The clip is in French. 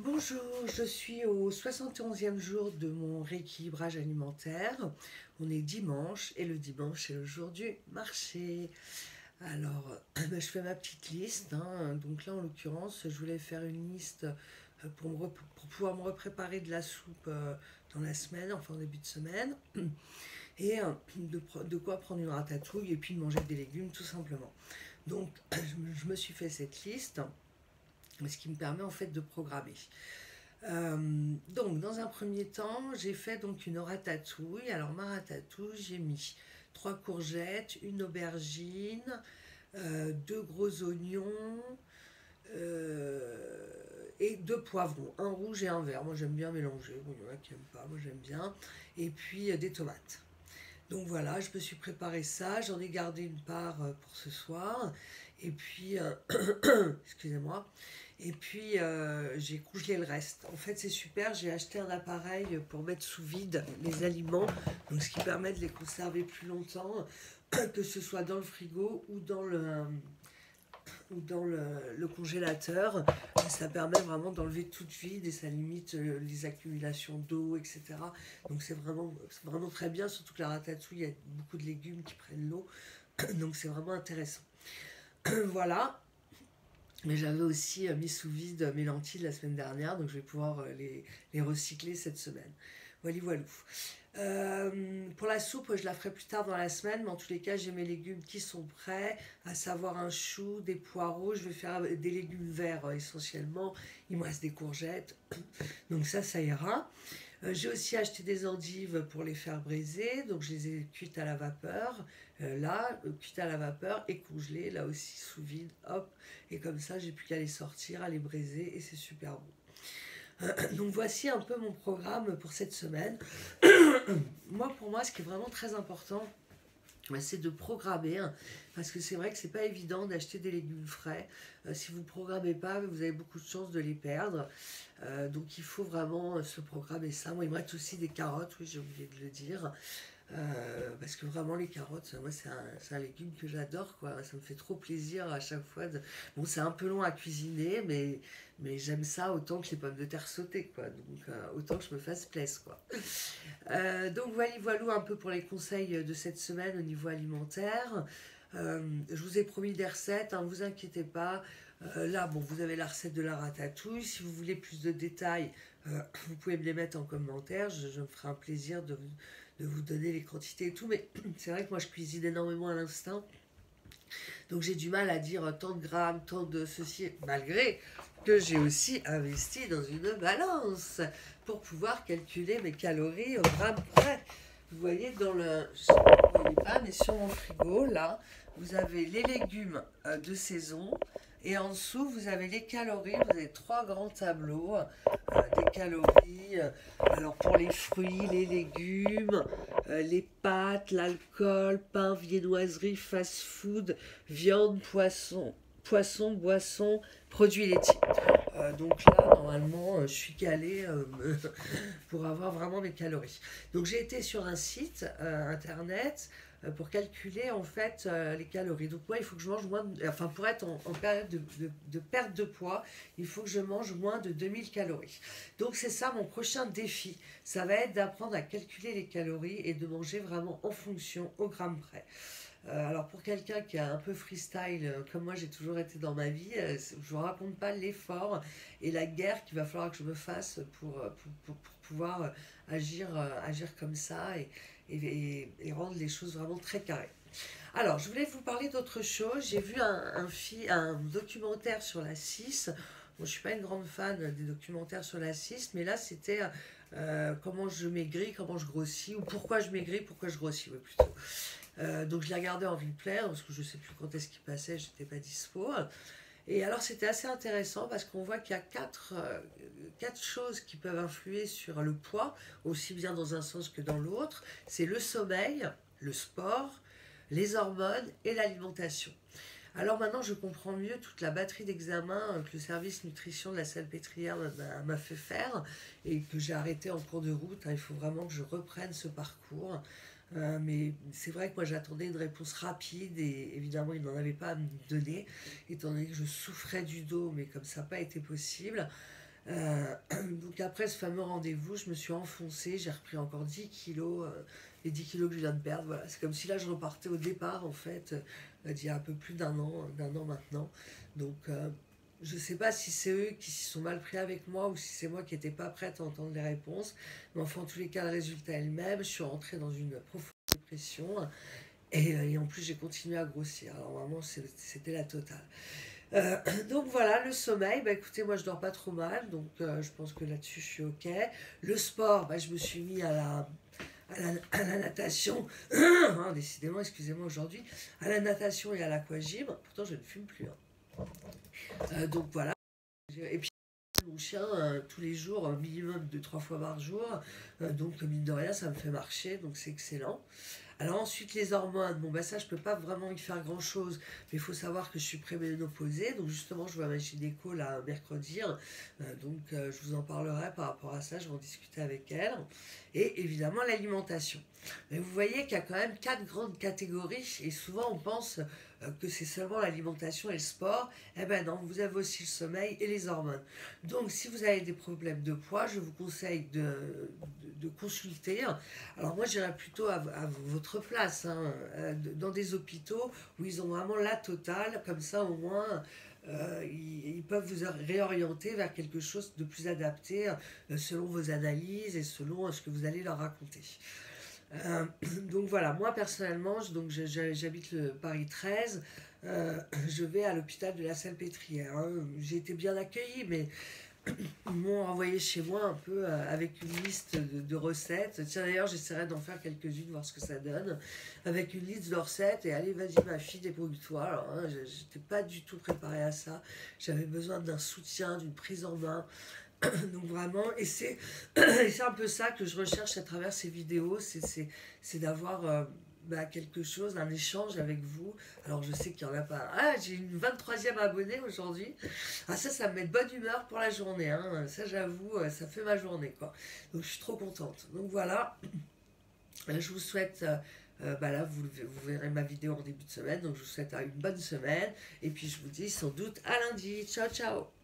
Bonjour, je suis au 71e jour de mon rééquilibrage alimentaire. On est dimanche et le dimanche est le jour du marché. Alors, je fais ma petite liste, hein. Donc là, en l'occurrence, je voulais faire une liste pour pouvoir me repréparer de la soupe dans la semaine, enfin en début de semaine, et de quoi prendre une ratatouille et puis de manger des légumes tout simplement. Donc, je me suis fait cette liste, ce qui me permet en fait de programmer. Donc, dans un premier temps, j'ai fait donc une ratatouille. Alors, ma ratatouille, j'ai mis trois courgettes, une aubergine, deux gros oignons et deux poivrons, un rouge et un vert. Moi, j'aime bien mélanger. Bon, il y en a qui n'aiment pas, moi j'aime bien. Et puis des tomates. Donc voilà, je me suis préparé ça. J'en ai gardé une part pour ce soir. Et puis, excusez-moi. Et puis, j'ai congelé le reste. En fait, c'est super. J'ai acheté un appareil pour mettre sous vide les aliments. Donc, ce qui permet de les conserver plus longtemps, que ce soit dans le frigo ou dans le congélateur. Ça permet vraiment d'enlever toute vide et ça limite les accumulations d'eau, etc. Donc, c'est vraiment très bien. Surtout que la ratatouille, il y a beaucoup de légumes qui prennent l'eau. Donc, c'est vraiment intéressant. Voilà. Mais j'avais aussi mis sous vide mes lentilles la semaine dernière, donc je vais pouvoir les recycler cette semaine. Voilà, voilà. Pour la soupe, je la ferai plus tard dans la semaine, mais en tous les cas, j'ai mes légumes qui sont prêts, à savoir un chou, des poireaux. Je vais faire des légumes verts essentiellement. Il me reste des courgettes, donc ça ira. J'ai aussi acheté des endives pour les faire braiser, donc je les ai cuites à la vapeur. Cuites à la vapeur et congelées, là aussi sous vide, hop. Et comme ça, j'ai plus qu'à les sortir, à les braiser et c'est super bon. Donc voici un peu mon programme pour cette semaine. Pour moi, ce qui est vraiment très important, c'est de programmer, hein, parce que c'est vrai que c'est pas évident d'acheter des légumes frais. Si vous ne programmez pas, vous avez beaucoup de chances de les perdre. Donc il faut vraiment se programmer ça. Moi, il me reste aussi des carottes, oui, j'ai oublié de le dire. Parce que vraiment les carottes, moi c'est un légume que j'adore, quoi. Ça me fait trop plaisir à chaque fois. Bon, c'est un peu long à cuisiner, mais j'aime ça autant que les pommes de terre sautées, quoi. Donc autant que je me fasse plaisir, quoi. Donc voilà un peu pour les conseils de cette semaine au niveau alimentaire. Je vous ai promis des recettes, hein, vous inquiétez pas. Là, bon, vous avez la recette de la ratatouille. Si vous voulez plus de détails, vous pouvez me les mettre en commentaire. Je me ferai un plaisir de vous donner les quantités et tout. Mais c'est vrai que moi, je cuisine énormément à l'instinct. Donc j'ai du mal à dire tant de grammes, tant de ceci, malgré que j'ai aussi investi dans une balance pour pouvoir calculer mes calories au gramme près. Vous voyez dans le... Je sais pas, vous voyez pas, mais sur mon frigo, là, vous avez les légumes de saison. Et en dessous, vous avez les calories. Vous avez trois grands tableaux des calories. Alors pour les fruits, les légumes, les pâtes, l'alcool, pain, viennoiserie, fast-food, viande, poisson, boisson, produits laitiers. Donc là, normalement, je suis calée pour avoir vraiment mes calories. Donc j'ai été sur un site internet pour calculer en fait les calories. Donc moi, il faut que je mange enfin pour être en période de perte de poids, il faut que je mange moins de 2000 calories. Donc c'est ça mon prochain défi. Ça va être d'apprendre à calculer les calories et de manger vraiment en fonction, au gramme près. Alors pour quelqu'un qui a un peu freestyle, comme moi j'ai toujours été dans ma vie, je ne vous raconte pas l'effort et la guerre qu'il va falloir que je me fasse pour pouvoir agir comme ça et rendre les choses vraiment très carrées. Alors je voulais vous parler d'autre chose. J'ai vu un documentaire sur la 6. Bon, je ne suis pas une grande fan des documentaires sur la 6, mais là c'était comment je maigris, comment je grossis, ou pourquoi je maigris, pourquoi je grossis, oui, plutôt. Donc je l'ai regardé en replay parce que je ne sais plus quand est-ce qu'il passait, j'étais pas dispo. Et alors c'était assez intéressant parce qu'on voit qu'il y a quatre choses qui peuvent influer sur le poids, aussi bien dans un sens que dans l'autre. C'est le sommeil, le sport, les hormones et l'alimentation. Alors maintenant, je comprends mieux toute la batterie d'examens que le service nutrition de la Salpêtrière m'a fait faire et que j'ai arrêté en cours de route. Il faut vraiment que je reprenne ce parcours. Mais c'est vrai que moi j'attendais une réponse rapide et évidemment il n'en avait pas à me donner étant donné que je souffrais du dos mais comme ça n'a pas été possible. Donc après ce fameux rendez-vous, je me suis enfoncée, j'ai repris encore 10 kilos, les 10 kilos que je viens de perdre. Voilà. C'est comme si là je repartais au départ en fait, d'il y a un peu plus d'un an maintenant. Donc je ne sais pas si c'est eux qui s'y sont mal pris avec moi ou si c'est moi qui n'étais pas prête à entendre les réponses. Mais enfin, en tous les cas, le résultat est le même. Je suis rentrée dans une profonde dépression et en plus, j'ai continué à grossir. Alors vraiment, c'était la totale. Donc voilà, le sommeil, bah écoutez, moi je dors pas trop mal, donc je pense que là-dessus je suis ok. Le sport, bah, je me suis mis à la natation, hein, décidément, excusez-moi aujourd'hui, à la natation et à l'aquagym. Pourtant je ne fume plus, hein. Donc voilà. Et puis mon chien tous les jours, un minimum de 3 fois par jour. Donc mine de rien, ça me fait marcher, donc c'est excellent. Alors ensuite les hormones, bon bah ça je peux pas vraiment y faire grand chose, mais il faut savoir que je suis préménopausée, donc justement je vois ma gynéco là mercredi, hein. Donc je vous en parlerai par rapport à ça, je vais en discuter avec elle. Et évidemment l'alimentation. Mais vous voyez qu'il y a quand même 4 grandes catégories, et souvent on pense que c'est seulement l'alimentation et le sport. Eh ben non, vous avez aussi le sommeil et les hormones. Donc si vous avez des problèmes de poids, je vous conseille de consulter. Alors moi j'irais plutôt à votre place, hein, dans des hôpitaux où ils ont vraiment la totale, comme ça au moins ils peuvent vous réorienter vers quelque chose de plus adapté selon vos analyses et selon ce que vous allez leur raconter. Euh, donc voilà, moi personnellement, j'habite le Paris 13, je vais à l'hôpital de la Salpêtrière, hein. J'ai été bien accueillie, mais ils m'ont envoyé chez moi un peu avec une liste de recettes. Tiens, d'ailleurs, j'essaierai d'en faire quelques-unes, voir ce que ça donne. Avec une liste de recettes. Et allez, vas-y, ma fille, débrouille-toi. Alors, hein, j'étais pas du tout préparée à ça. J'avais besoin d'un soutien, d'une prise en main. Donc vraiment, et c'est un peu ça que je recherche à travers ces vidéos. C'est d'avoir quelque chose, un échange avec vous. Alors je sais qu'il n'y en a pas. Ah, j'ai une 23e abonnée aujourd'hui. Ah ça me met de bonne humeur pour la journée, hein. Ça j'avoue, ça fait ma journée, quoi. Donc je suis trop contente. Donc voilà, je vous souhaite, là vous verrez ma vidéo en début de semaine, donc je vous souhaite une bonne semaine. Et puis je vous dis sans doute à lundi. Ciao ciao.